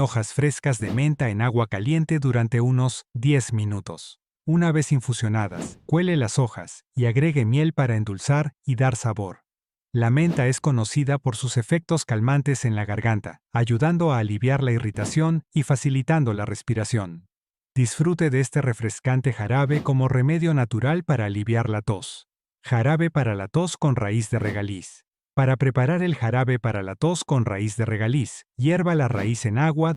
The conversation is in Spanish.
hojas frescas de menta en agua caliente durante unos 10 minutos. Una vez infusionadas, cuele las hojas y agregue miel para endulzar y dar sabor. La menta es conocida por sus efectos calmantes en la garganta, ayudando a aliviar la irritación y facilitando la respiración. Disfrute de este refrescante jarabe como remedio natural para aliviar la tos. Jarabe para la tos con raíz de regaliz. Para preparar el jarabe para la tos con raíz de regaliz, hierva la raíz en agua